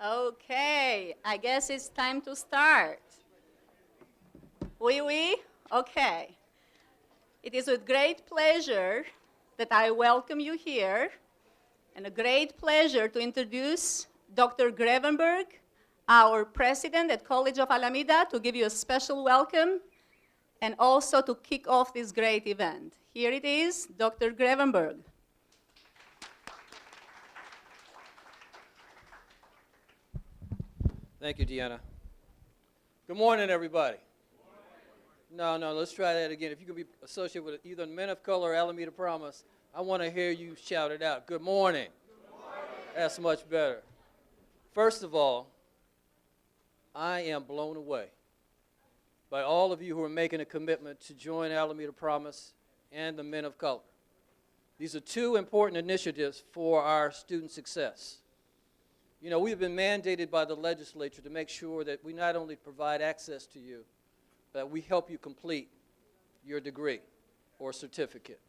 Okay, I guess it's time to start. Oui? Okay. It is with great pleasure that I welcome you here, and a great pleasure to introduce Dr. Grevenberg, our president at College of Alameda, to give you a special welcome and also to kick off this great event. Here it is, Dr. Grevenberg. Thank you, Deanna. Good morning, everybody. No, let's try that again. If you could be associated with either Men of Color or Alameda Promise, I want to hear you shout it out. Good morning. Good morning. That's much better. First of all, I am blown away by all of you who are making a commitment to join Alameda Promise and the Men of Color. These are two important initiatives for our student success. You know, we've been mandated by the legislature to make sure that we not only provide access to you, but we help you complete your degree or certificate.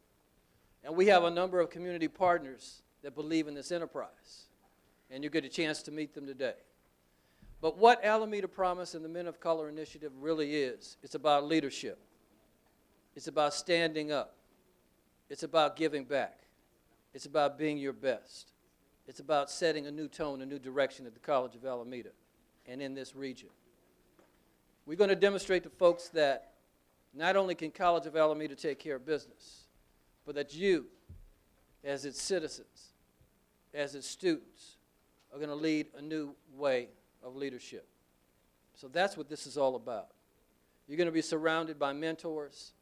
And we have a number of community partners that believe in this enterprise, and you get a chance to meet them today. But what Alameda Promise and the Men of Color Initiative really is, it's about leadership. It's about standing up. It's about giving back. It's about being your best. It's about setting a new tone, a new direction at the College of Alameda and in this region. We're going to demonstrate to folks that not only can College of Alameda take care of business, but that you, as its citizens, as its students, are going to lead a new way of leadership. So that's what this is all about. You're going to be surrounded by mentors.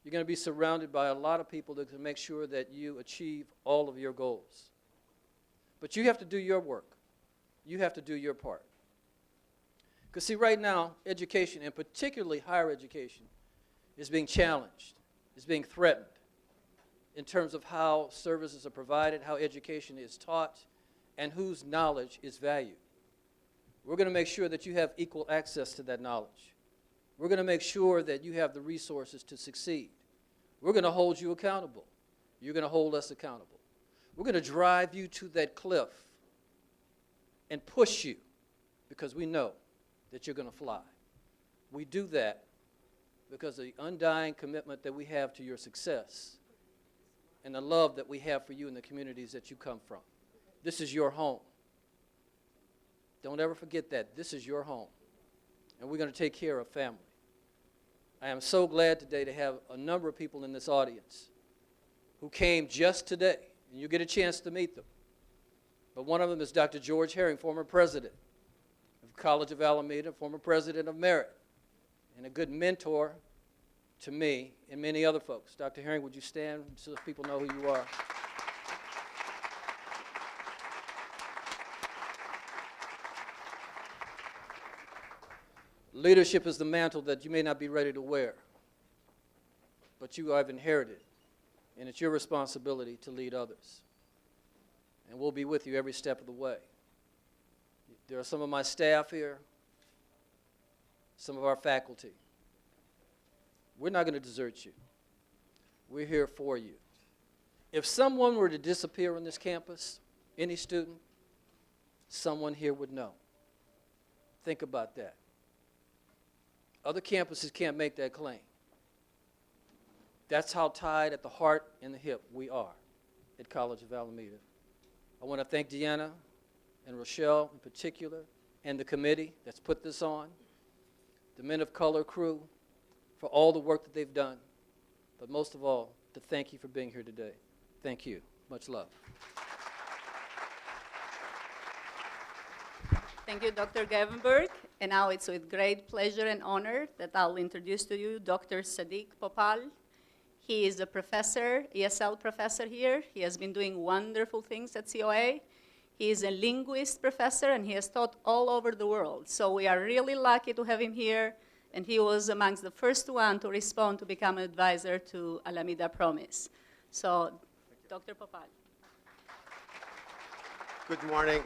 You're going to be surrounded by a lot of people that can make sure that you achieve all of your goals. But you have to do your work. You have to do your part. Because see, right now, education, and particularly higher education, is being challenged, is being threatened in terms of how services are provided, how education is taught, and whose knowledge is valued. We're going to make sure that you have equal access to that knowledge. We're going to make sure that you have the resources to succeed. We're going to hold you accountable. You're going to hold us accountable. We're going to drive you to that cliff and push you because we know that you're going to fly. We do that because of the undying commitment that we have to your success and the love that we have for you in the communities that you come from. This is your home. Don't ever forget that. This is your home, and we're going to take care of family. I am so glad today to have a number of people in this audience who came just today, and you get a chance to meet them. But one of them is Dr. George Herring, former president of College of Alameda, former president of Merit, and a good mentor to me and many other folks. Dr. Herring, would you stand so that people know who you are? Leadership is the mantle that you may not be ready to wear, but you have inherited, and it's your responsibility to lead others. And we'll be with you every step of the way. There are some of my staff here, some of our faculty. We're not going to desert you. We're here for you. If someone were to disappear on this campus, any student, someone here would know. Think about that. Other campuses can't make that claim. That's how tied at the heart and the hip we are at College of Alameda. I want to thank Deanna and Rochelle in particular, and the committee that's put this on, the Men of Color crew for all the work that they've done, but most of all, to thank you for being here today. Thank you. Much love. Thank you, Dr. Grevenberg. And now it's with great pleasure and honor that I'll introduce to you Dr. Sadiq Popal. He is a professor, ESL professor here. He has been doing wonderful things at COA. He is a linguist professor, and he has taught all over the world. So we are really lucky to have him here, and he was amongst the first one to respond to become an advisor to Alameda Promise. So, Dr. Popal. Good morning,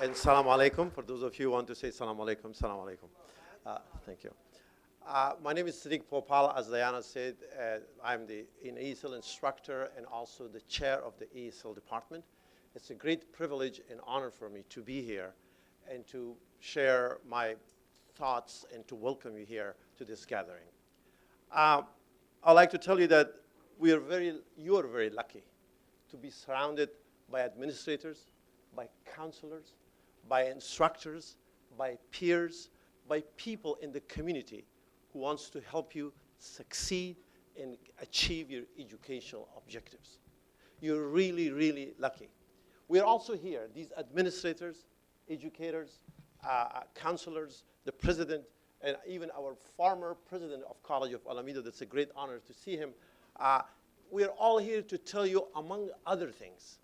and salam alaikum. For those of you who want to say salam alaikum, salam alaikum. Thank you. My name is Sadiq Popal. As Diana said, I'm an ESL instructor and also the chair of the ESL department. It's a great privilege and honor for me to be here and to share my thoughts and to welcome you here to this gathering. I'd like to tell you that you are very lucky to be surrounded by administrators, by counselors, by instructors, by peers, by people in the community who wants to help you succeed and achieve your educational objectives. You're really, really lucky. We're also here, these administrators, educators, counselors, the president, and even our former president of College of Alameda. That's a great honor to see him. We're all here to tell you, among other things,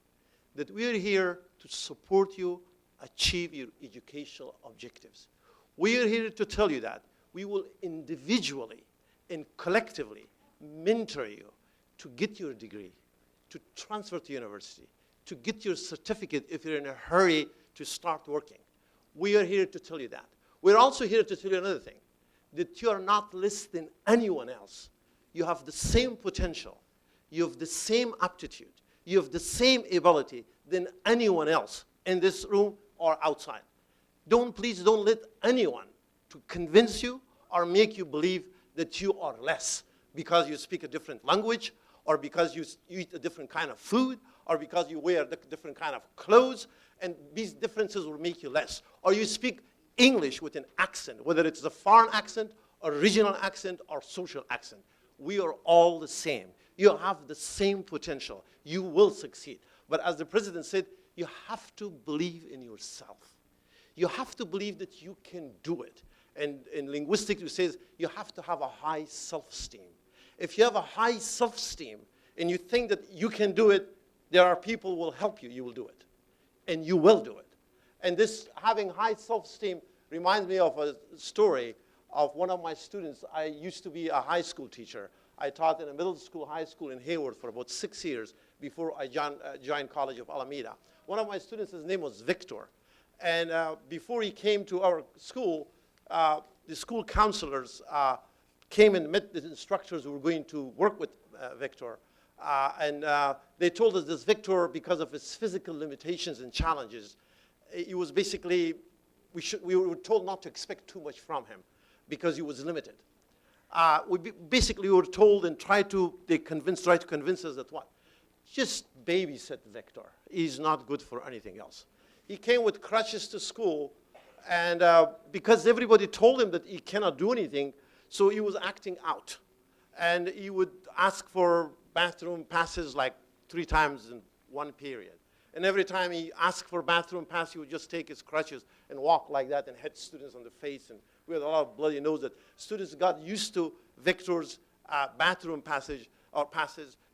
that we're here to support you achieve your educational objectives. We are here to tell you that we will individually and collectively mentor you to get your degree, to transfer to university, to get your certificate if you're in a hurry to start working. We are here to tell you that. We're also here to tell you another thing, that you are not less than anyone else. You have the same potential. You have the same aptitude. You have the same ability than anyone else in this room or outside. Please don't let anyone to convince you or make you believe that you are less because you speak a different language or because you eat a different kind of food or because you wear different kind of clothes, and these differences will make you less. Or you speak English with an accent, whether it's a foreign accent, or regional accent, or social accent. We are all the same. You have the same potential. You will succeed. But as the president said, you have to believe in yourself. You have to believe that you can do it. And in linguistics, it says you have to have a high self-esteem. If you have a high self-esteem and you think that you can do it, there are people who will help you. You will do it. And you will do it. And this having high self-esteem reminds me of a story of one of my students. I used to be a high school teacher. I taught in a middle school, high school in Hayward for about 6 years before I joined College of Alameda. One of my students, his name was Victor. And before he came to our school, the school counselors came and met the instructors who were going to work with Victor. And they told us this Victor, because of his physical limitations and challenges, he was basically, we were told not to expect too much from him because he was limited. We were told and tried to convince us that what? Just babysit Victor. He's not good for anything else. He came with crutches to school, and because everybody told him that he cannot do anything, so he was acting out. And he would ask for bathroom passes like 3 times in one period. And every time he asked for bathroom pass, he would just take his crutches and walk like that and hit students on the face. And we had a lot of bloody nose that students got used to Victor's bathroom passes,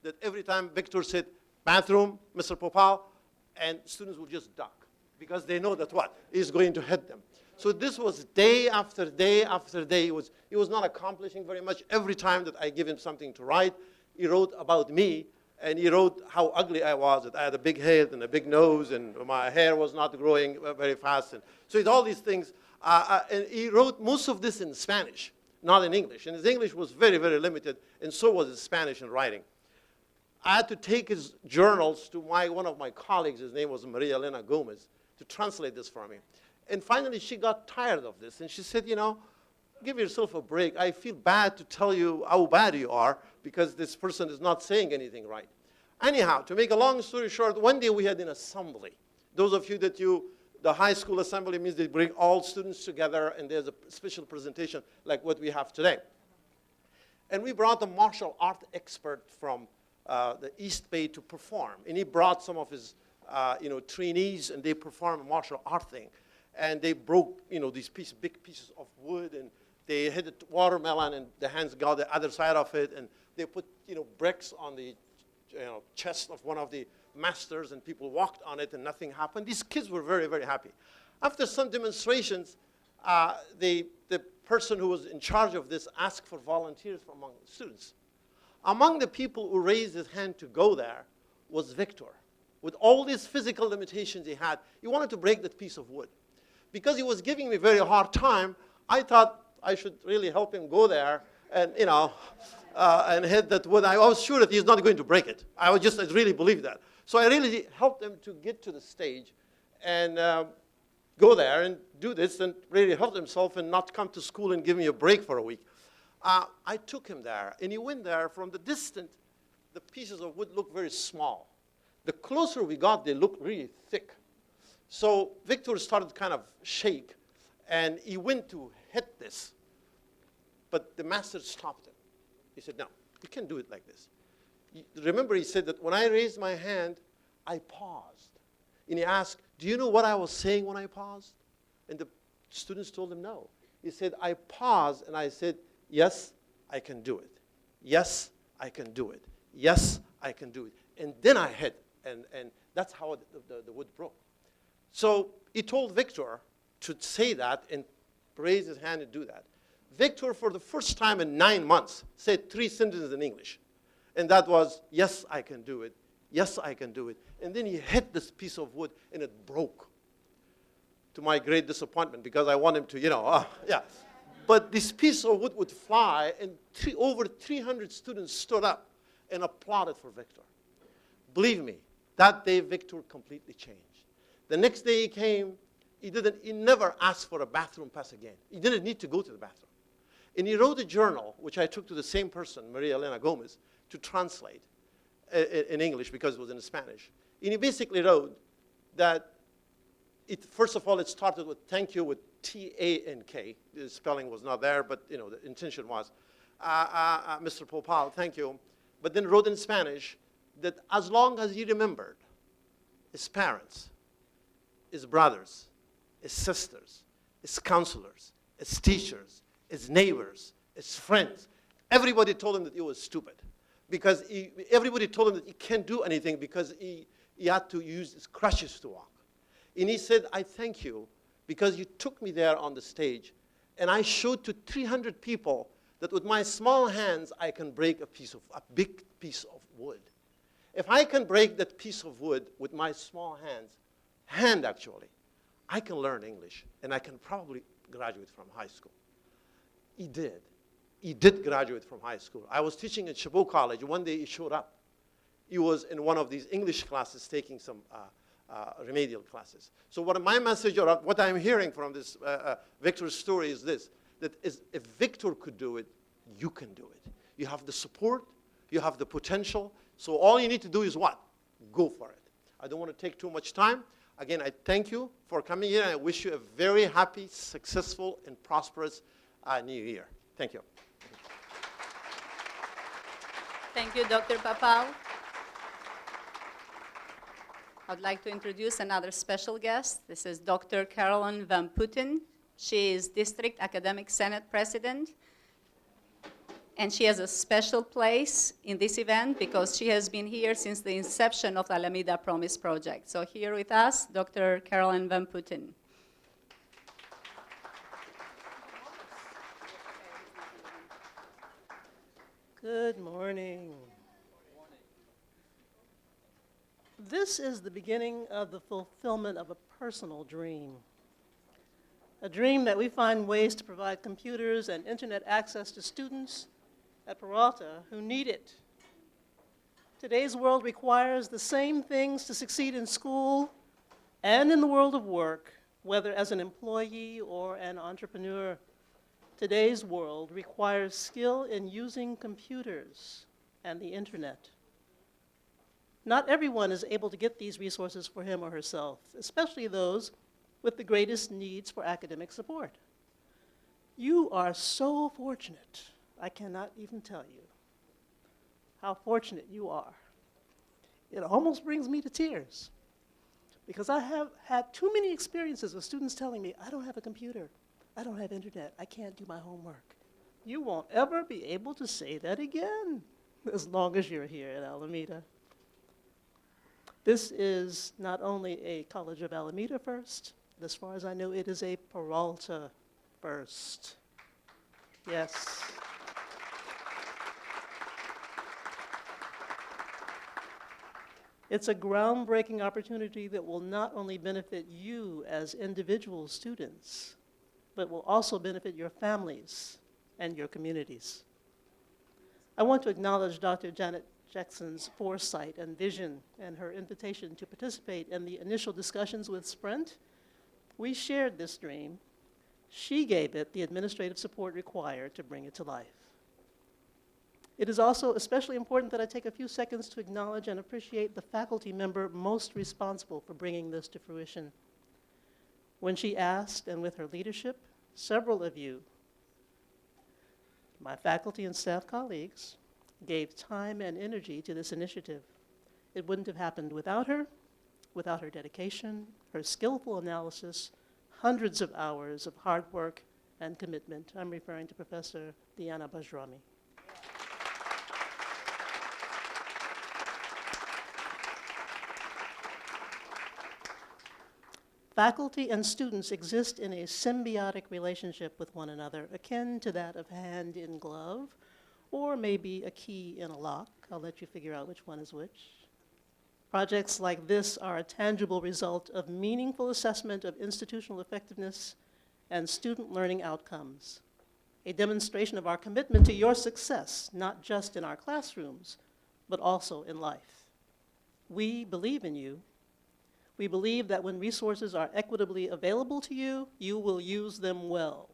that every time Victor said, bathroom, Mr. Popal, and students would just duck because they know that what? He's going to hit them. So this was day after day after day. He was not accomplishing very much. Every time that I give him something to write, he wrote about me, and he wrote how ugly I was, that I had a big head and a big nose, and my hair was not growing very fast. And so it's all these things. And he wrote most of this in Spanish, not in English. And his English was very, very limited, and so was his Spanish in writing. I had to take his journals to one of my colleagues, his name was Maria Elena Gomez, to translate this for me. And finally, she got tired of this, and she said, you know, give yourself a break. I feel bad to tell you how bad you are because this person is not saying anything right. Anyhow, to make a long story short, one day we had an assembly. Those of you that the high school assembly means they bring all students together, and there's a special presentation like what we have today. And we brought a martial art expert from the East Bay to perform. And he brought some of his trainees, and they performed a martial art thing. And they broke, these big pieces of wood, and they hit a watermelon, and the hands got the other side of it, and they put, bricks on the, chest of one of the masters, and people walked on it, and nothing happened. These kids were very, very happy. After some demonstrations, the person who was in charge of this asked for volunteers from among the students. Among the people who raised his hand to go there was Victor. with all these physical limitations he had, he wanted to break that piece of wood. Because he was giving me a very hard time, I thought I should really help him go there and, and hit that wood. I was sure that he's not going to break it. I really believed that. So I really helped him to get to the stage and go there and do this and really help himself and not come to school and give me a break for a week. I took him there, and he went there. From the distance, the pieces of wood looked very small. The closer we got, they looked really thick. So Victor started to kind of shake, and he went to hit this. But the master stopped him. He said, no, you can't do it like this. Remember, he said that when I raised my hand, I paused. And he asked, do you know what I was saying when I paused? And the students told him no. He said, I paused, and I said, yes, I can do it. Yes, I can do it. Yes, I can do it. And then I hit, and that's how the wood broke. So he told Victor to say that and raise his hand and do that. Victor, for the first time in 9 months, said 3 sentences in English. And that was, yes, I can do it. Yes, I can do it. And then he hit this piece of wood, and it broke. To my great disappointment, because I want him to, yeah. But this piece of wood would fly, and over 300 students stood up and applauded for Victor. Believe me, that day Victor completely changed. The next day he came, he never asked for a bathroom pass again. He didn't need to go to the bathroom. And he wrote a journal, which I took to the same person, Maria Elena Gomez, to translate in English because it was in Spanish. And he basically wrote that, first of all, it started with thank you with T-A-N-K. The spelling was not there, but the intention was, Mr. Popal, thank you. But then wrote in Spanish that as long as he remembered his parents, his brothers, his sisters, his counselors, his teachers, his neighbors, his friends, everybody told him that he was stupid. Because everybody told him that he can't do anything because he had to use his crutches to walk. And he said, I thank you because you took me there on the stage, and I showed to 300 people that with my small hands, I can break a big piece of wood. If I can break that piece of wood with my small hand actually, I can learn English, and I can probably graduate from high school. He did. He did graduate from high school. I was teaching at Chabot College. One day he showed up. He was in one of these English classes taking some remedial classes. So what my message, or what I'm hearing from this Victor's story is this, if Victor could do it, you can do it. You have the support, you have the potential, so all you need to do is what? Go for it. I don't want to take too much time. Again, I thank you for coming here, and I wish you a very happy, successful, and prosperous New Year. Thank you. Thank you, Dr. Papal. I'd like to introduce another special guest. This is Dr. Carolyn Van Putten. She is District Academic Senate President, and she has a special place in this event because she has been here since the inception of the Alameda Promise Project. So here with us, Dr. Carolyn Van Putten. Good morning. This is the beginning of the fulfillment of a personal dream. A dream that we find ways to provide computers and internet access to students at Peralta who need it. Today's world requires the same things to succeed in school and in the world of work, whether as an employee or an entrepreneur. Today's world requires skill in using computers and the internet. Not everyone is able to get these resources for him or herself, especially those with the greatest needs for academic support. You are so fortunate. I cannot even tell you how fortunate you are. It almost brings me to tears because I have had too many experiences with students telling me, I don't have a computer, I don't have internet, I can't do my homework. You won't ever be able to say that again as long as you're here at Alameda. This is not only a College of Alameda first, as far as I know, it is a Peralta first. Yes. It's a groundbreaking opportunity that will not only benefit you as individual students, but will also benefit your families and your communities. I want to acknowledge Dr. Janet Jackson's foresight and vision and her invitation to participate in the initial discussions with Sprint. We shared this dream. She gave it the administrative support required to bring it to life. It is also especially important that I take a few seconds to acknowledge and appreciate the faculty member most responsible for bringing this to fruition. When she asked, and with her leadership, several of you, my faculty and staff colleagues, gave time and energy to this initiative. It wouldn't have happened without her dedication, her skillful analysis, hundreds of hours of hard work and commitment. I'm referring to Professor Diana Bajrami. Faculty and students exist in a symbiotic relationship with one another, akin to that of hand in glove, or maybe a key in a lock. I'll let you figure out which one is which. Projects like this are a tangible result of meaningful assessment of institutional effectiveness and student learning outcomes, a demonstration of our commitment to your success, not just in our classrooms, but also in life. We believe in you. We believe that when resources are equitably available to you, you will use them well.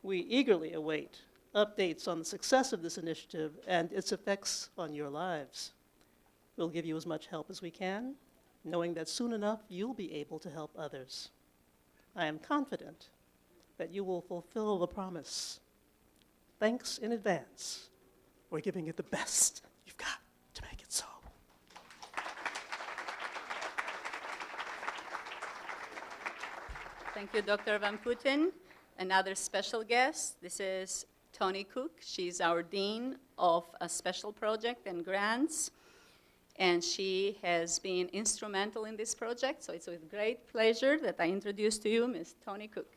We eagerly await updates on the success of this initiative and its effects on your lives. We'll give you as much help as we can, knowing that soon enough you'll be able to help others. I am confident that you will fulfill the promise. Thanks in advance for giving it the best you've got to make it so. Thank you, Dr. Van Putten. Another special guest, this is Toni Cook. She's our Dean of a Special Project and Grants, and she has been instrumental in this project, so it's with great pleasure that I introduce to you Ms. Toni Cook.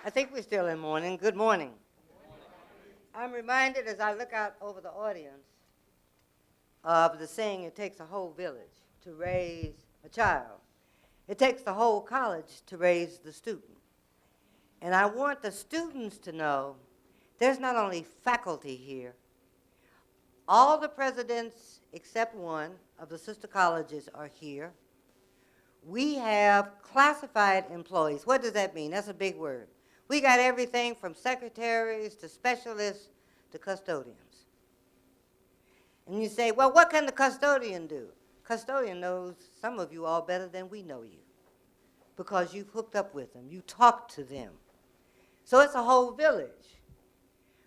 I think we're still in morning. Good morning. I'm reminded as I look out over the audience of the saying, it takes a whole village to raise a child. It takes the whole college to raise the student. And I want the students to know there's not only faculty here. All the presidents except one of the sister colleges are here. We have classified employees. What does that mean? That's a big word. We got everything from secretaries to specialists to custodians. And you say, well, what can the custodian do? Custodian knows some of you all better than we know you because you've hooked up with them. You talk to them. So it's a whole village.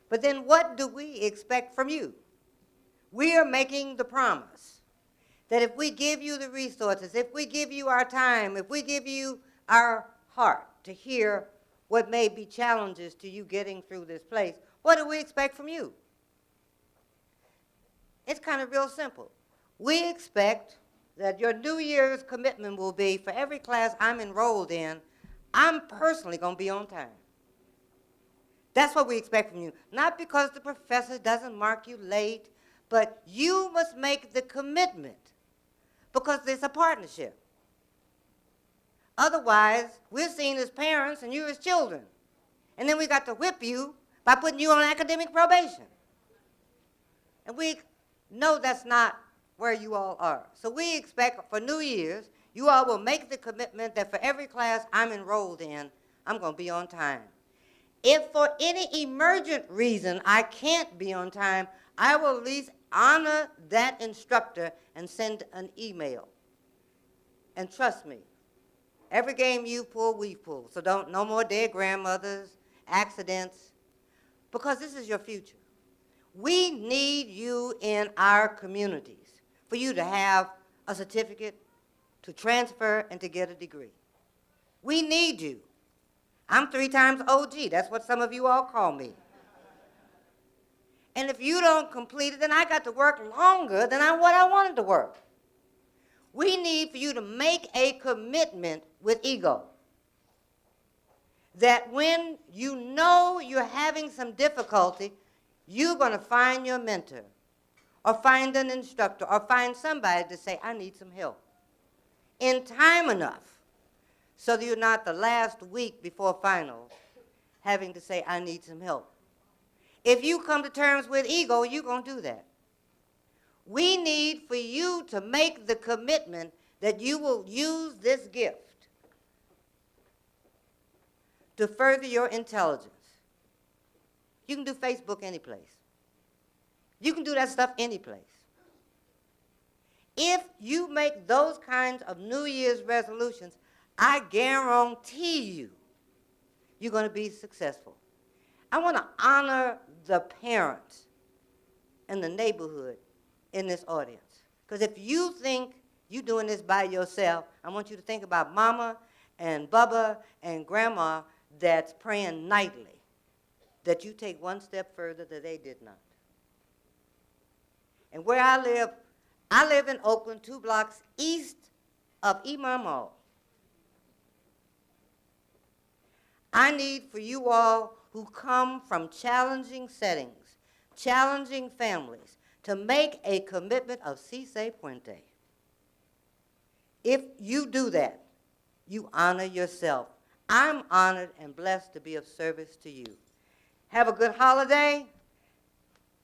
But then what do we expect from you? We are making the promise that if we give you the resources, if we give you our time, if we give you our heart to hear what may be challenges to you getting through this place, what do we expect from you? It's kind of real simple. We expect that your New Year's commitment will be, for every class I'm enrolled in, I'm personally going to be on time. That's what we expect from you. Not because the professor doesn't mark you late, but you must make the commitment because it's a partnership. Otherwise, we're seen as parents and you as children. And then we got to whip you by putting you on academic probation. And we know that's not where you all are. So we expect for New Year's, you all will make the commitment that for every class I'm enrolled in, I'm going to be on time. If for any emergent reason I can't be on time, I will at least honor that instructor and send an email. And trust me, every game you pull, we pull. So no more dead grandmothers, accidents, because this is your future. We need you in our communities for you to have a certificate, to transfer, and to get a degree. We need you. I'm 3 times OG. That's what some of you all call me. And if you don't complete it, then I got to work longer than what I wanted to work. We need for you to make a commitment with ego that when you know you're having some difficulty, you're going to find your mentor or find an instructor or find somebody to say, I need some help in time enough so that you're not the last week before finals having to say, I need some help. If you come to terms with ego, you're going to do that. We need for you to make the commitment that you will use this gift to further your intelligence. You can do Facebook any place. You can do that stuff any place. If you make those kinds of New Year's resolutions, I guarantee you, you're going to be successful. I want to honor the parents and the neighborhood in this audience. Because if you think you're doing this by yourself, I want you to think about Mama and Bubba and Grandma that's praying nightly that you take one step further that they did not. And where I live in Oakland, 2 blocks east of Imam Mall. I need for you all who come from challenging settings, challenging families, to make a commitment of si se puente. If you do that, you honor yourself. I'm honored and blessed to be of service to you. Have a good holiday.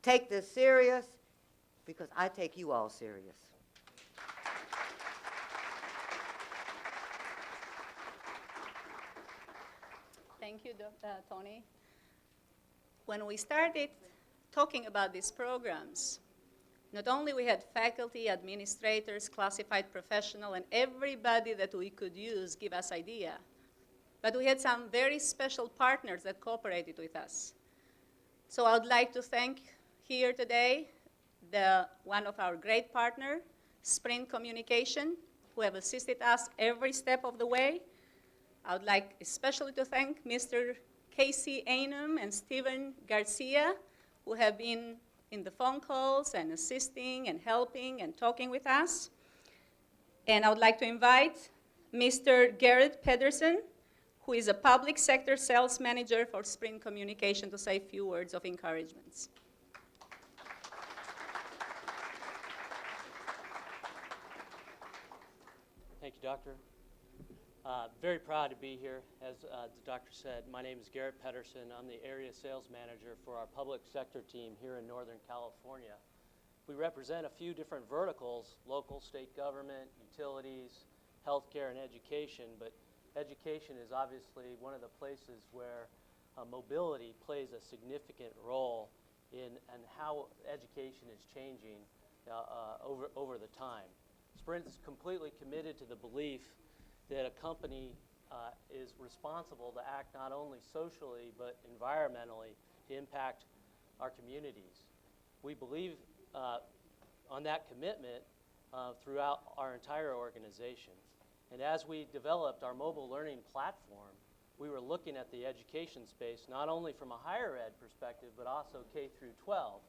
Take this serious, because I take you all serious. Thank you, Tony. When we started talking about these programs, not only we had faculty, administrators, classified professional, and everybody that we could use give us idea, but we had some very special partners that cooperated with us. So I would like to thank here today one of our great partners, Sprint Communication, who have assisted us every step of the way. I would like especially to thank Mr. Casey Ainham and Stephen Garcia, who have been in the phone calls and assisting and helping and talking with us. And I would like to invite Mr. Garrett Pedersen, who is a public sector sales manager for Sprint Communication, to say a few words of encouragement. Thank you, Doctor. Very proud to be here. As the doctor said, my name is Garrett Pedersen. I'm the area sales manager for our public sector team here in Northern California. We represent a few different verticals: local, state government, utilities, healthcare, and education. But education is obviously one of the places where mobility plays a significant role in how education is changing over the time. Sprint is completely committed to the belief that a company is responsible to act not only socially but environmentally to impact our communities. We believe on that commitment throughout our entire organization. And as we developed our mobile learning platform, we were looking at the education space not only from a higher ed perspective but also K through 12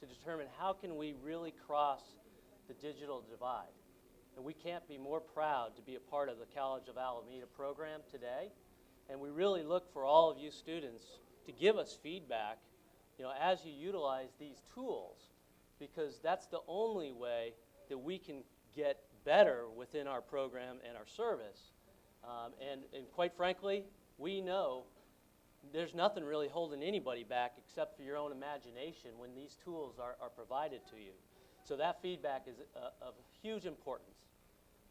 to determine how can we really cross the digital divide. And we can't be more proud to be a part of the College of Alameda program today. And we really look for all of you students to give us feedback, as you utilize these tools, because that's the only way that we can get better within our program and our service. And quite frankly, we know there's nothing really holding anybody back except for your own imagination when these tools are provided to you. So that feedback is of huge importance.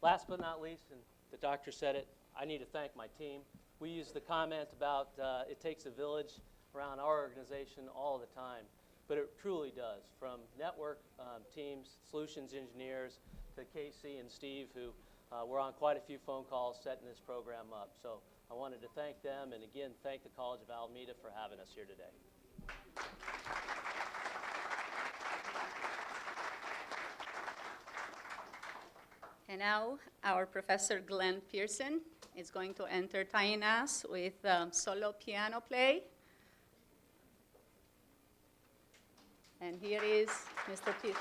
Last but not least, and the doctor said it, I need to thank my team. We use the comment about it takes a village around our organization all the time, but it truly does. From network teams, solutions engineers, to Casey and Steve, who were on quite a few phone calls setting this program up. So I wanted to thank them, and again, thank the College of Alameda for having us here today. And now our Professor Glenn Pearson is going to entertain us with solo piano play. And here is Mr. Pearson.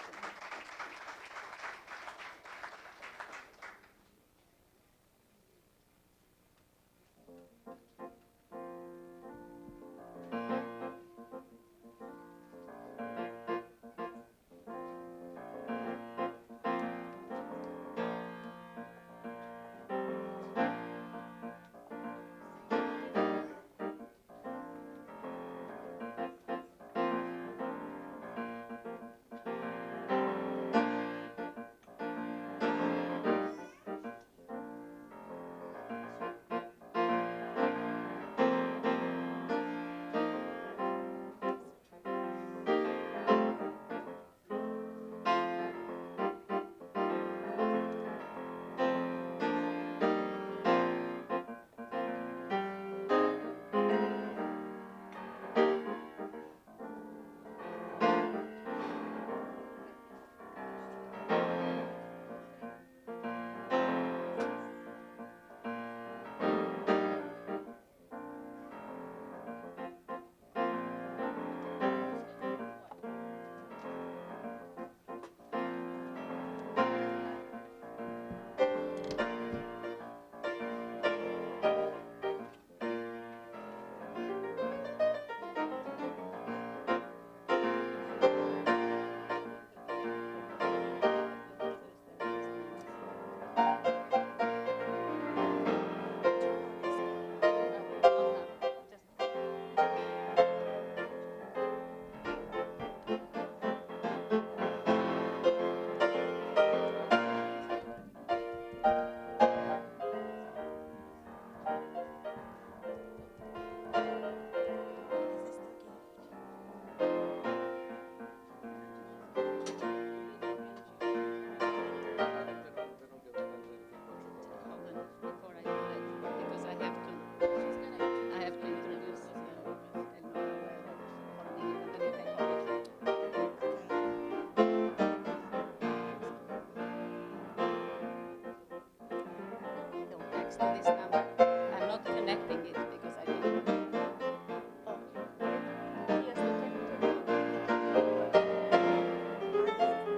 with this number. I'm not connecting it because I didn't.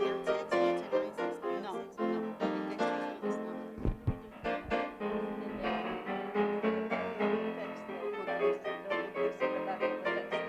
Yes, the temperature. No, no, they text me this number. And text, they'll put this in the back of the text.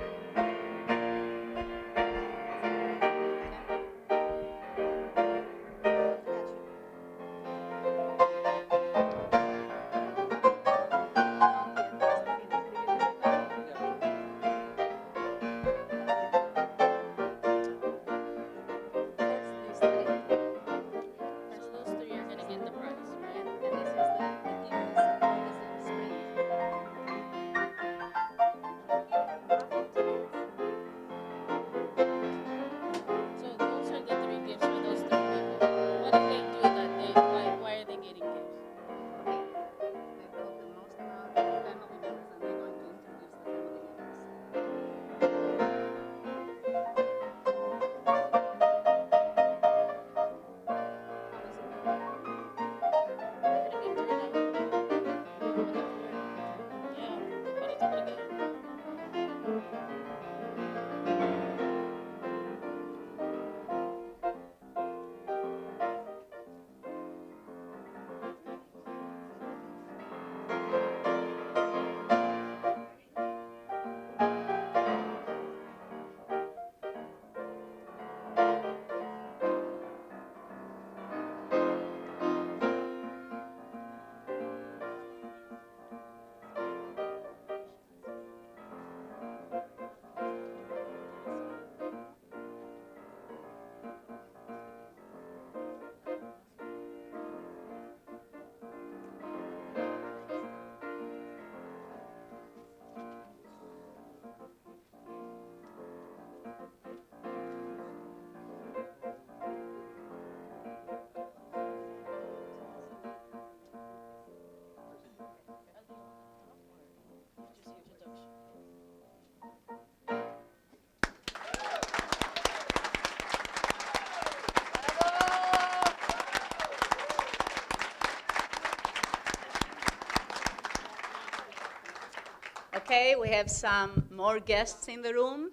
Okay, we have some more guests in the room.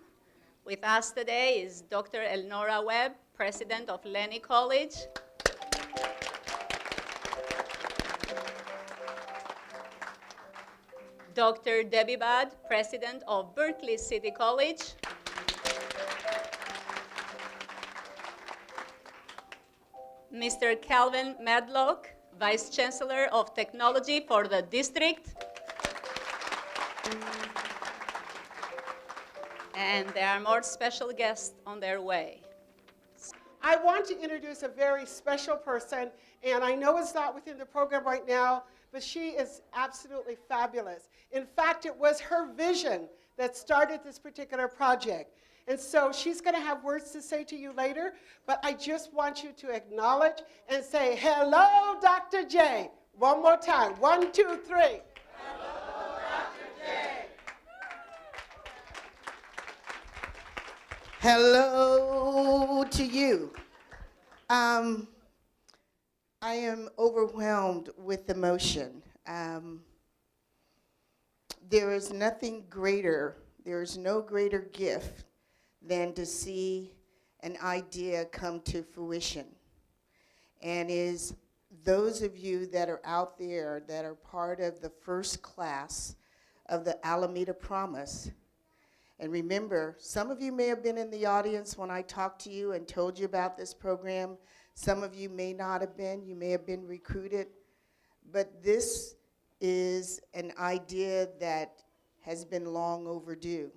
With us today is Dr. Elnora Webb, president of Lenny College. Dr. Debbie Budd, president of Berkeley City College. Mr. Calvin Medlock, vice chancellor of technology for the district. And there are more special guests on their way. I want to introduce a very special person, and I know it's not within the program right now, but she is absolutely fabulous. In fact, it was her vision that started this particular project. And so she's going to have words to say to you later, but I just want you to acknowledge and say, hello, Dr. J. One more time. 1, 2, 3. Hello, Dr. J. Hello to you. I am overwhelmed with emotion. There is nothing greater, there is no greater gift than to see an idea come to fruition. And is those of you that are out there that are part of the first class of the Alameda Promise. And remember, some of you may have been in the audience when I talked to you and told you about this program. Some of you may not have been. You may have been recruited. But this is an idea that has been long overdue.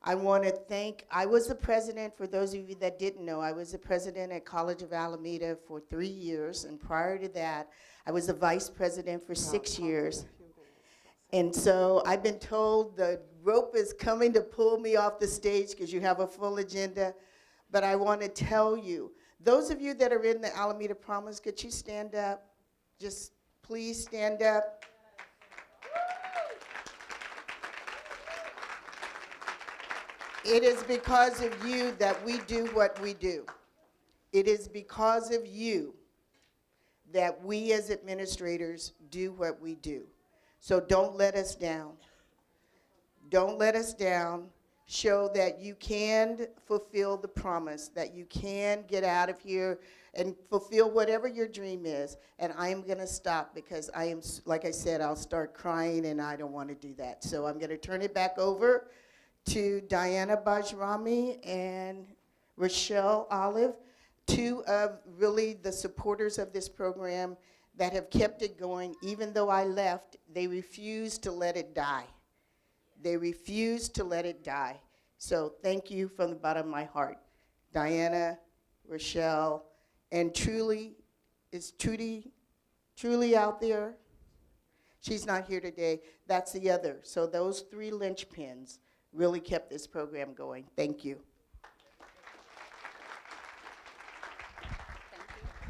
I want to thank, I was the president, for those of you that didn't know, I was the president at College of Alameda for 3 years. And prior to that, I was the vice president for 6 years. And so I've been told the rope is coming to pull me off the stage because you have a full agenda. But I want to tell you, those of you that are in the Alameda Promise, could you stand up? Just please stand up. It is because of you that we do what we do. It is because of you that we as administrators do what we do. So don't let us down. Don't let us down. Show that you can fulfill the promise, that you can get out of here and fulfill whatever your dream is. And I'm going to stop because I am, like I said, I'll start crying and I don't want to do that. So I'm going to turn it back over to Diana Bajrami and Rochelle Olive, two of really the supporters of this program that have kept it going. Even though I left, they refused to let it die. They refused to let it die. So thank you from the bottom of my heart. Diana, Rochelle, and Truly, is Truly out there? She's not here today. That's the other. So those three linchpins really kept this program going. Thank you.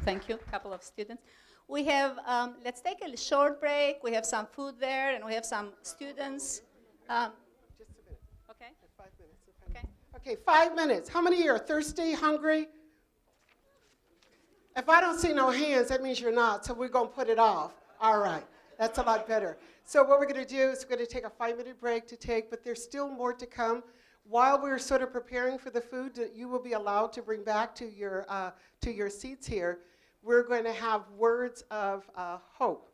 Thank you, couple of students. We have, let's take a short break. We have some food there, and we have some students. Just a minute. Okay. 5 minutes. Okay. Okay, 5 minutes. How many of you are thirsty, hungry? If I don't see no hands, that means you're not, so we're going to put it off. All right, that's a lot better. So what we're going to do is we're going to take a 5-minute break to take, but there's still more to come. While we're sort of preparing for the food that you will be allowed to bring back to your seats here, we're going to have words of hope.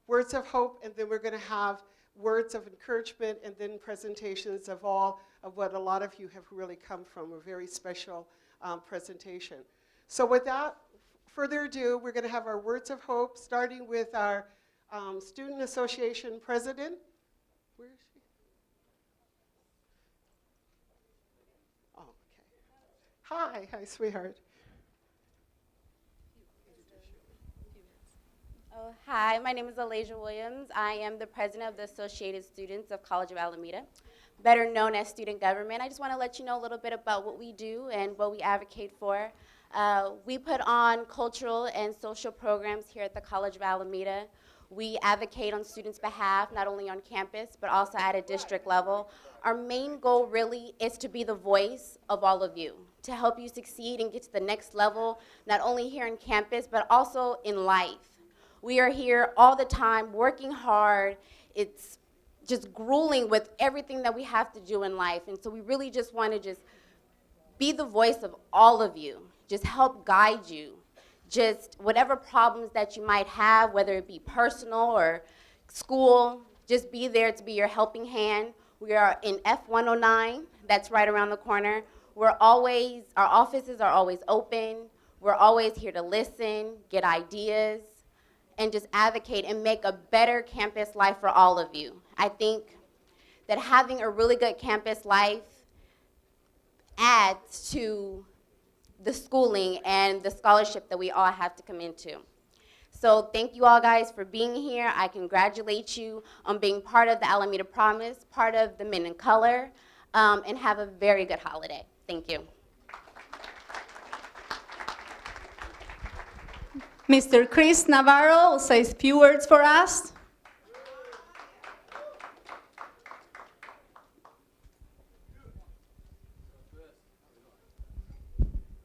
Words of hope, and then we're going to have words of encouragement, and then presentations of all of what a lot of you have really come from, a very special presentation. So without further ado, we're going to have our words of hope, starting with our Student Association President. Where is she? Oh, okay. Hi, sweetheart. Oh, hi, my name is Alasia Williams. I am the president of the Associated Students of College of Alameda, better known as student government. I just want to let you know a little bit about what we do and what we advocate for. We put on cultural and social programs here at the College of Alameda. We advocate on students' behalf, not only on campus, but also at a district level. Our main goal really is to be the voice of all of you, to help you succeed and get to the next level, not only here on campus, but also in life. We are here all the time, working hard. It's just grueling with everything that we have to do in life. And so we really just want to just be the voice of all of you, just help guide you. Just whatever problems that you might have, whether it be personal or school, just be there to be your helping hand. We are in F109, that's right around the corner. Our offices are always open. We're always here to listen, get ideas, and just advocate and make a better campus life for all of you. I think that having a really good campus life adds to the schooling and the scholarship that we all have to come into. So thank you all guys for being here. I congratulate you on being part of the Alameda Promise, part of the Men in Color, and have a very good holiday. Thank you. Mr. Chris Navarro will say a few words for us.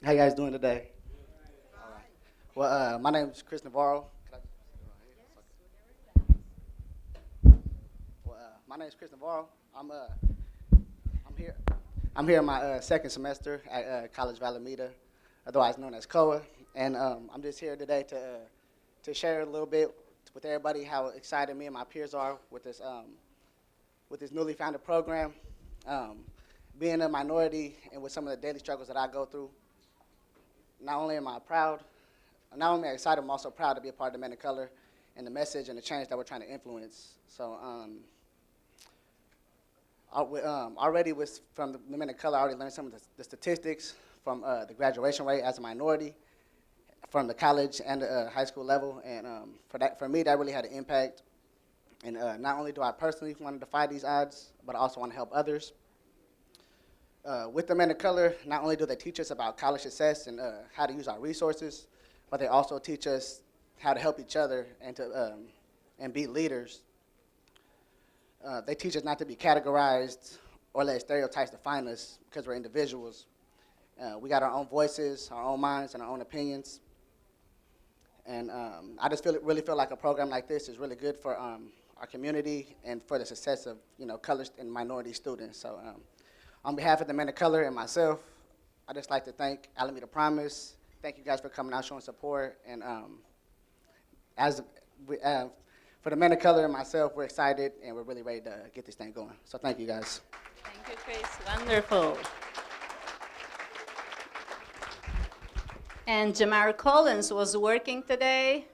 How you guys doing today? All right. Well, my name is Chris Navarro. My name is Chris Navarro. I'm here. I'm here in my second semester at College of Alameda, otherwise known as COA, and I'm just here today to share a little bit with everybody how excited me and my peers are with this newly founded program. Being a minority and with some of the daily struggles that I go through, not only am I excited, I'm also proud to be a part of the Men of Color and the message and the change that we're trying to influence. So already from the Men of Color, I already learned some of the statistics from the graduation rate as a minority from the college and the high school level. And for me, that really had an impact. And not only do I personally want to defy these odds, but I also want to help others. With the Men of Color, not only do they teach us about college success and how to use our resources, but they also teach us how to help each other and be leaders. They teach us not to be categorized or let stereotypes define us because we're individuals. We got our own voices, our own minds, and our own opinions. And I just really feel like a program like this is really good for our community and for the success of, colored and minority students. So on behalf of the Men of Color and myself, I'd just like to thank Alameda Promise. Thank you guys for coming out, showing support. And for the Men of Color and myself, we're excited and we're really ready to get this thing going. So thank you guys. Thank you, Chris. Wonderful. And Jamar Collins was working today.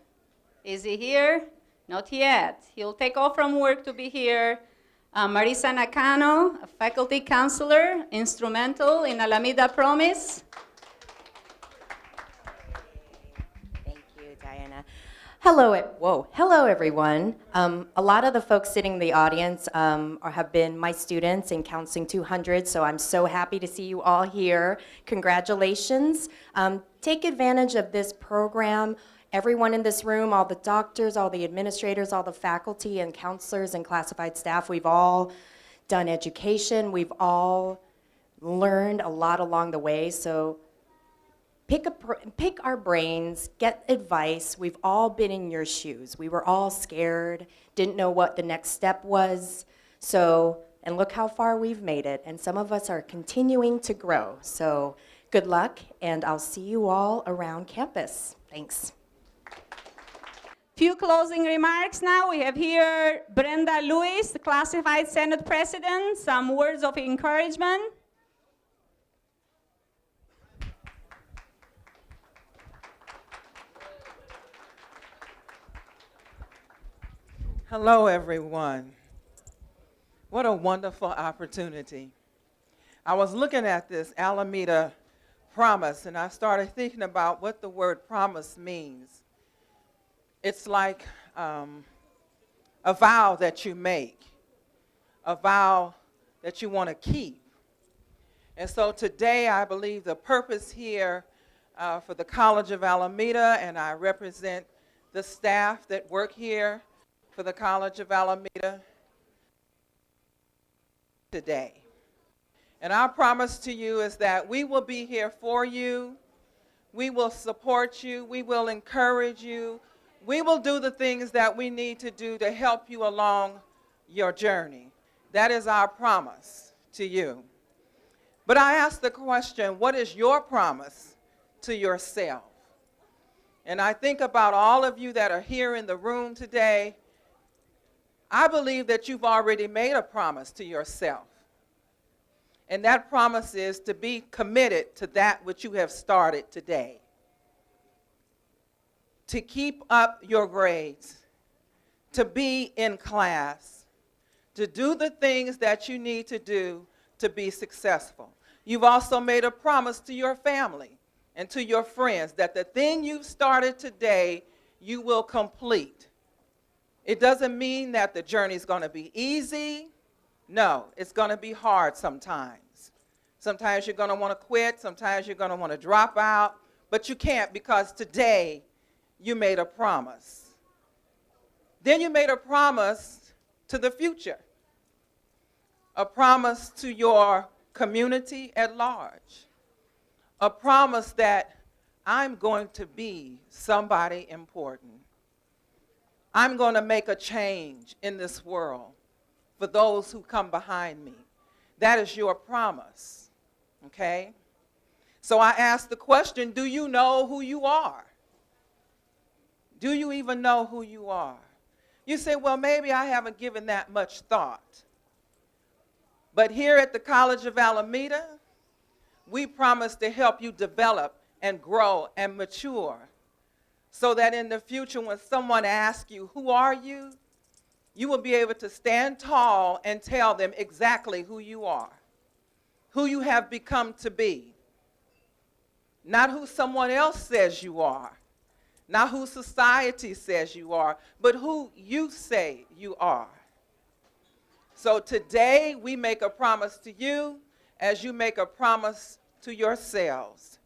Is he here? Not yet. He'll take off from work to be here. Marisa Nakano, a faculty counselor, instrumental in Alameda Promise. Thank you, Diana. Hello everyone. A lot of the folks sitting in the audience have been my students in Counseling 200, so I'm so happy to see you all here. Congratulations. Take advantage of this program. Everyone in this room, all the doctors, all the administrators, all the faculty and counselors and classified staff, we've all done education. We've all learned a lot along the way, so pick our brains, get advice. We've all been in your shoes. We were all scared, didn't know what the next step was. And look how far we've made it. And some of us are continuing to grow. So good luck, and I'll see you all around campus. Thanks. Few closing remarks now. We have here Brenda Lewis, the Classified Senate President. Some words of encouragement. Hello, everyone. What a wonderful opportunity. I was looking at this Alameda Promise, and I started thinking about what the word promise means. It's like a vow that you make, a vow that you want to keep. And so today, I believe the purpose here for the College of Alameda, and I represent the staff that work here for the College of Alameda today. And our promise to you is that we will be here for you, we will support you, we will encourage you, we will do the things that we need to do to help you along your journey. That is our promise to you. But I ask the question, what is your promise to yourself? And I think about all of you that are here in the room today. I believe that you've already made a promise to yourself. And that promise is to be committed to that which you have started today. To keep up your grades, to be in class, to do the things that you need to do to be successful. You've also made a promise to your family and to your friends that the thing you've started today, you will complete. It doesn't mean that the journey is going to be easy. No, it's going to be hard sometimes. Sometimes you're going to want to quit. Sometimes you're going to want to drop out. But you can't, because today you made a promise. Then you made a promise to the future. A promise to your community at large. A promise that I'm going to be somebody important. I'm going to make a change in this world for those who come behind me. That is your promise, okay? So I ask the question, do you know who you are? Do you even know who you are? You say, well, maybe I haven't given that much thought. But here at the College of Alameda, we promise to help you develop and grow and mature so that in the future when someone asks you, who are you? You will be able to stand tall and tell them exactly who you are, who you have become to be. Not who someone else says you are, not who society says you are, but who you say you are. So today we make a promise to you as you make a promise to yourselves,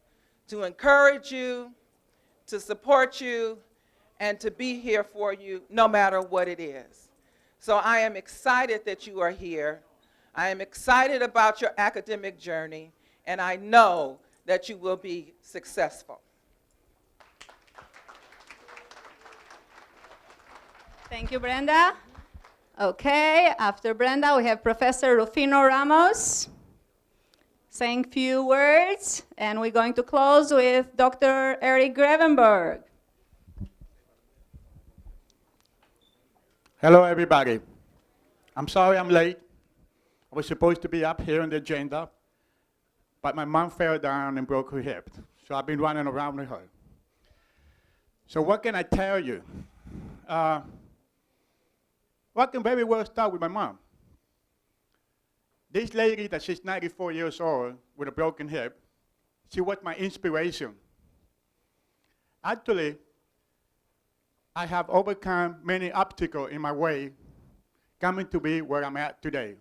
to encourage you, to support you, and to be here for you no matter what it is. So I am excited that you are here. I am excited about your academic journey, and I know that you will be successful. Thank you, Brenda. Okay, after Brenda, we have Professor Rufino Ramos saying few words, and we're going to close with Dr. Eric Grevenberg. Hello, everybody. I'm sorry I'm late. I was supposed to be up here on the agenda, but my mom fell down and broke her hip, so I've been running around with her. So what can I tell you? Well, I can very well start with my mom. This lady that she's 94 years old with a broken hip, she was my inspiration. Actually, I have overcome many obstacles in my way coming to be where I'm at today.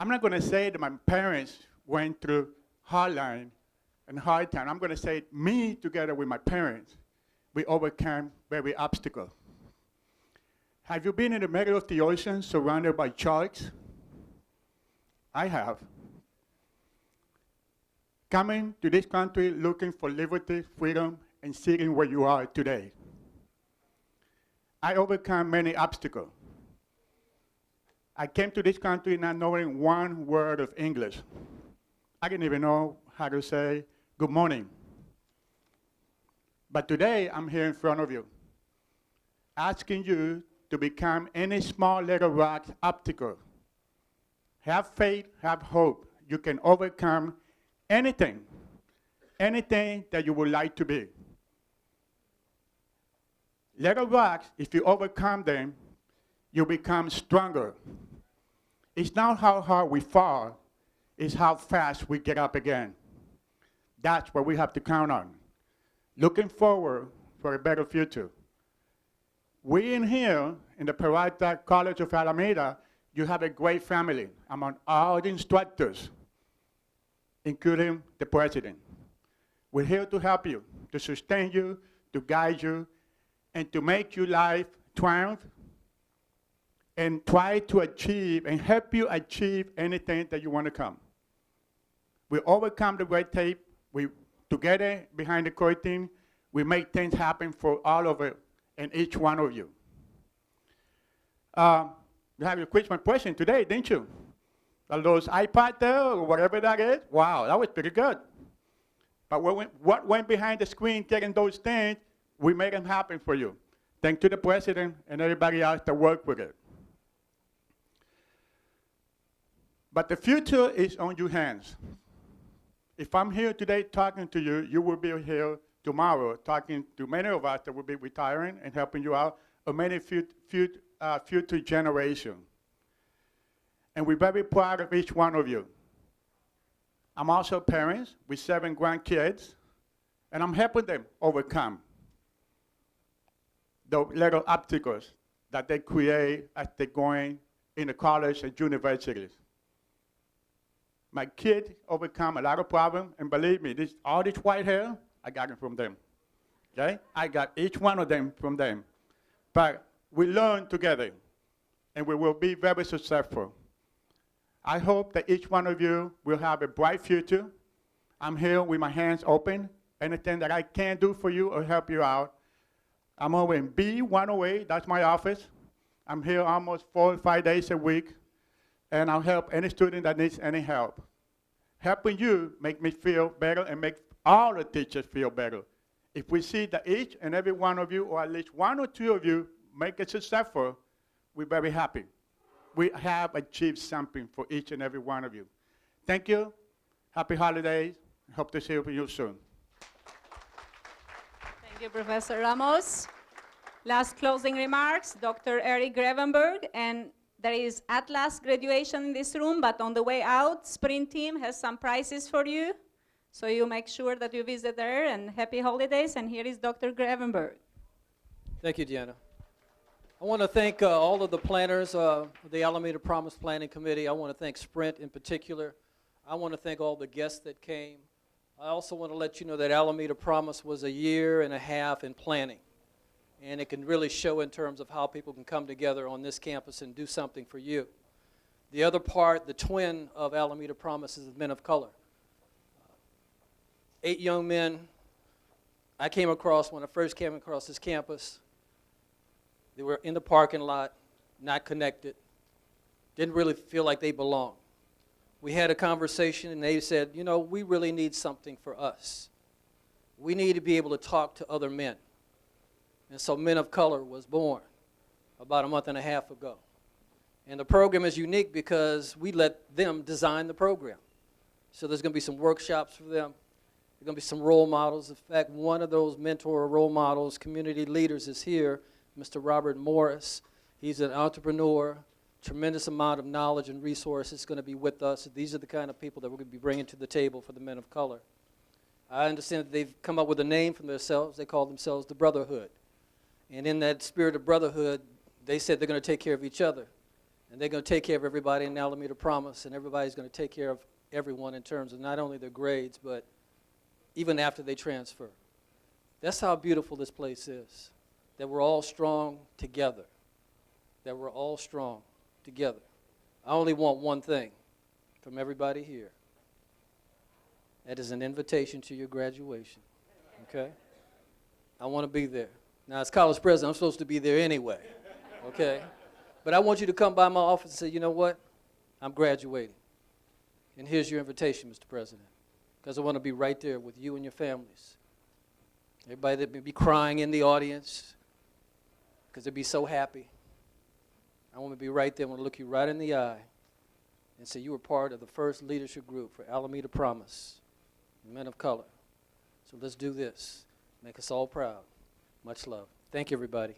I'm not going to say that my parents went through hard line and hard time. I'm going to say me together with my parents, we overcame every obstacle. Have you been in the middle of the ocean surrounded by sharks? I have. Coming to this country looking for liberty, freedom, and sitting where you are today. I overcome many obstacles. I came to this country not knowing one word of English. I didn't even know how to say good morning. But today, I'm here in front of you, asking you to become any small little rock obstacle. Have faith, have hope. You can overcome anything that you would like to be. Little rocks, if you overcome them, you become stronger. It's not how hard we fall, it's how fast we get up again. That's what we have to count on. Looking forward for a better future. We in here, in the Peralta College of Alameda, you have a great family among all the instructors, including the president. We're here to help you, to sustain you, to guide you, and to make your life triumph and try to achieve and help you achieve anything that you want to come. We overcome the red tape. We together behind the curtain, we make things happen for all of it and each one of you. You have your Christmas present today, didn't you? Those iPad there or whatever that is. Wow, that was pretty good. But what went behind the screen getting those things, we made them happen for you. Thanks to the president and everybody else that worked with it. But the future is on your hands. If I'm here today talking to you, you will be here tomorrow talking to many of us that will be retiring and helping you out, or many future generations. And we're very proud of each one of you. I'm also parents with 7 grandkids, and I'm helping them overcome the little obstacles that they create as they're going in the college and universities. My kids overcome a lot of problems, and believe me, all this white hair, I got it from them. Okay? I got each one of them from them. But we learn together, and we will be very successful. I hope that each one of you will have a bright future. I'm here with my hands open. Anything that I can do for you or help you out. I'm over in B108, that's my office. I'm here almost 4 or 5 days a week, and I'll help any student that needs any help. Helping you make me feel better and make all the teachers feel better. If we see that each and every one of you, or at least 1 or 2 of you, make it successful, we're very happy. We have achieved something for each and every one of you. Thank you. Happy holidays. Hope to see you soon. Thank you, Professor Ramos. Last closing remarks, Dr. Eric Grevenberg. And there is Atlas graduation in this room, but on the way out, Sprint team has some prizes for you. So you make sure that you visit there, and happy holidays. And here is Dr. Grevenberg. Thank you, Deanna. I want to thank all of the planners of the Alameda Promise Planning Committee. I want to thank Sprint in particular. I want to thank all the guests that came. I also want to let you know that Alameda Promise was 1.5 years in planning. And it can really show in terms of how people can come together on this campus and do something for you. The other part, the twin of Alameda Promise, is the men of color. 8 young men I came across when I first came across this campus. They were in the parking lot, not connected, didn't really feel like they belonged. We had a conversation, and they said, you know, we really need something for us. We need to be able to talk to other men. And so Men of Color was born about a month and a half ago. And the program is unique because we let them design the program. So there's going to be some workshops for them. There's going to be some role models. In fact, one of those mentor role models, community leaders, is here, Mr. Robert Morris. He's an entrepreneur, tremendous amount of knowledge and resources going to be with us. These are the kind of people that we're going to be bringing to the table for the Men of Color. I understand that they've come up with a name for themselves. They call themselves the Brotherhood. And in that spirit of brotherhood, they said they're going to take care of each other. And they're going to take care of everybody in Alameda Promise, and everybody's going to take care of everyone in terms of not only their grades, but even after they transfer. That's how beautiful this place is, that we're all strong together, that we're all strong together. I only want one thing from everybody here. That is an invitation to your graduation, okay? I want to be there. Now, as college president, I'm supposed to be there anyway, okay? But I want you to come by my office and say, you know what? I'm graduating. And here's your invitation, Mr. President, because I want to be right there with you and your families. Everybody that may be crying in the audience because they'd be so happy. I want to be right there. I want to look you right in the eye and say you were part of the first leadership group for Alameda Promise, Men of Color. So let's do this. Make us all proud. Much love. Thank you, everybody.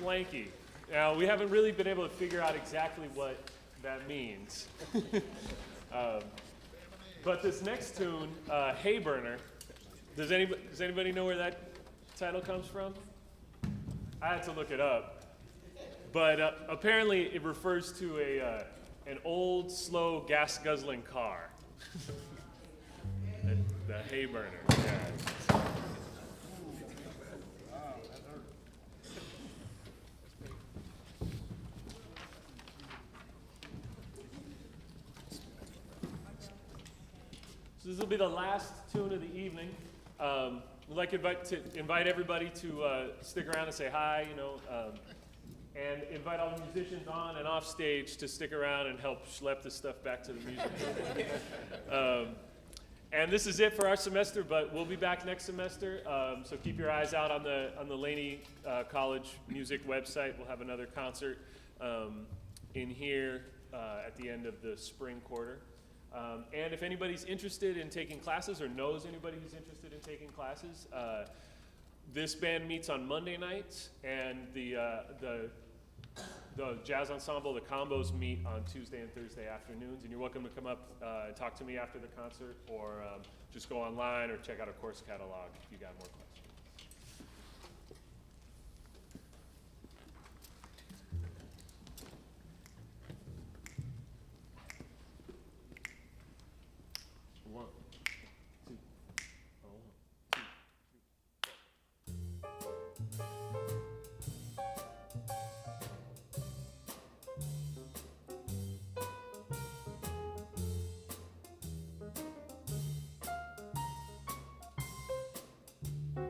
Splanky. Now, we haven't really been able to figure out exactly what that means. But this next tune, Hay Burner, Does anybody know where that title comes from? I had to look it up. But apparently it refers to an old, slow, gas-guzzling car. the hay burner, yeah. So this will be the last tune of the evening. We'd like to invite everybody to stick around and say hi, and invite all the musicians on and off stage to stick around and help schlep this stuff back to the music room. And this is it for our semester, but we'll be back next semester. So keep your eyes out on the Laney College Music website. We'll have another concert in here at the end of the spring quarter. And if anybody's interested in taking classes or knows anybody who's interested in taking classes, this band meets on Monday nights, and the jazz ensemble, the combos, meet on Tuesday and Thursday afternoons. And you're welcome to come up and talk to me after the concert, or just go online or check out our course catalog if you got more questions. One, two, oh, 1, 2, 3, 4.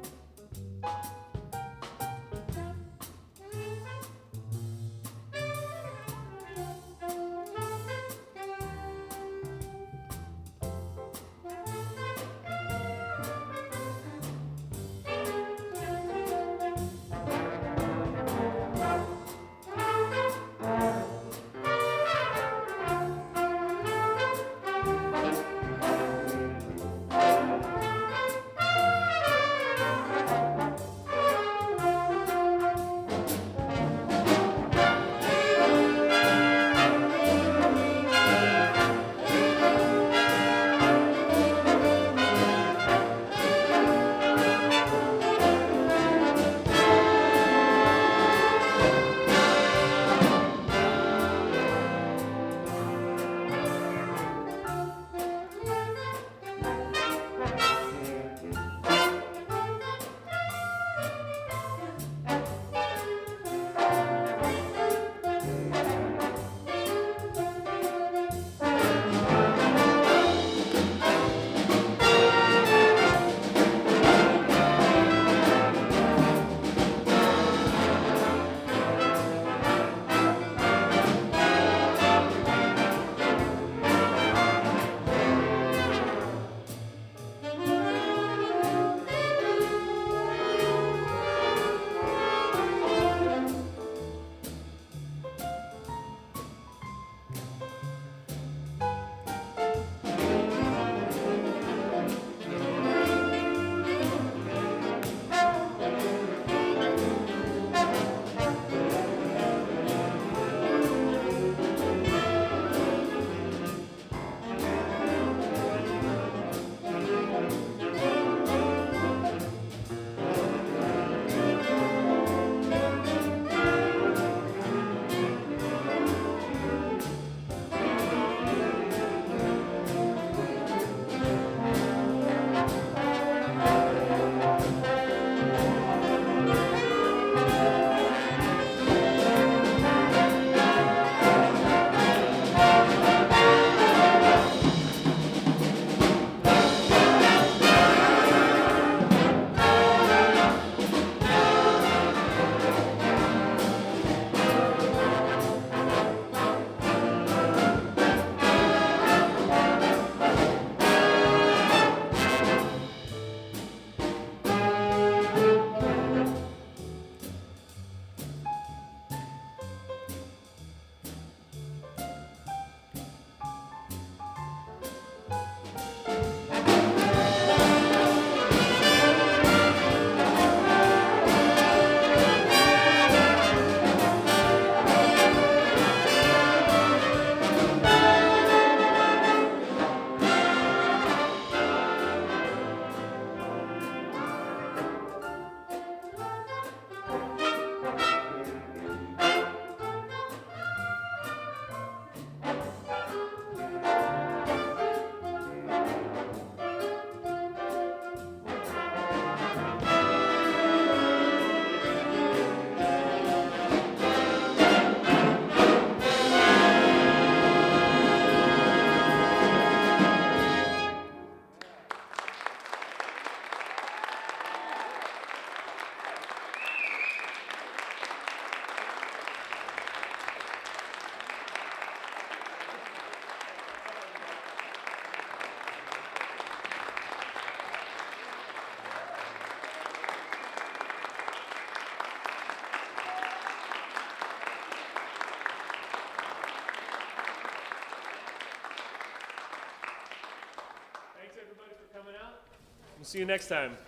We'll see you next time.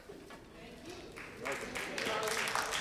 Welcome.